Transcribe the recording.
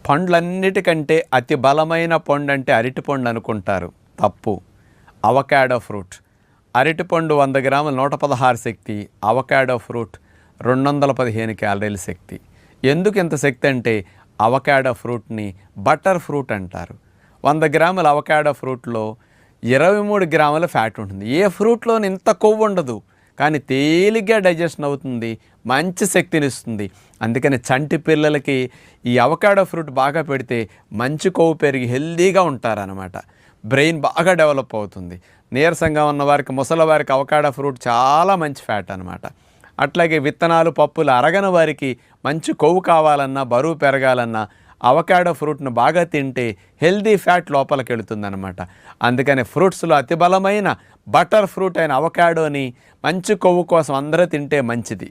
పండ్లన్నిటికంటే అతి బలమైన పండు అంటే అరటిపండు అనుకుంటారు. తప్పు. Avocado fruit. అరటిపండు 100 గ్రాములు 116 శక్తి, అవకాడో ఫ్రూట్ 215 క్యాలరీల శక్తి. ఎందుకు ఇంత శక్తి అంటే అవకాడో ఫ్రూట్ని బటర్ ఫ్రూట్ అంటారు. 100 గ్రాముల అవకాడో ఫ్రూట్లో 23 గ్రాముల ఫ్యాట్ ఉంటుంది. ఏ ఫ్రూట్లోని ఇంత కొవ్వు ఉండదు, కానీ తేలిగ్గా డైజెషన్ అవుతుంది, మంచి శక్తిని ఇస్తుంది. అందుకని చంటి పిల్లలకి ఈ అవకాడో ఫ్రూట్ బాగా పెడితే మంచి కొవ్వు పెరిగి హెల్దీగా ఉంటారనమాట. బ్రెయిన్ బాగా డెవలప్ అవుతుంది. నీరసంగా ఉన్న వారికి, ముసలి వారికి అవకాడో ఫ్రూట్ చాలా మంచి ఫ్యాట్ అనమాట. అట్లాగే విత్తనాలు, పప్పులు అరగని వారికి మంచి కొవ్వు కావాలన్నా, బరువు పెరగాలన్నా అవకాడో ఫ్రూట్ను బాగా తింటే హెల్దీ ఫ్యాట్ లోపలికి వెళుతుందన్నమాట. అందుకని ఫ్రూట్స్లో అతి బలమైన బటర్ ఫ్రూట్ అయిన అవకాడోని మంచి కొవ్వు కోసం అందరూ తింటే మంచిది.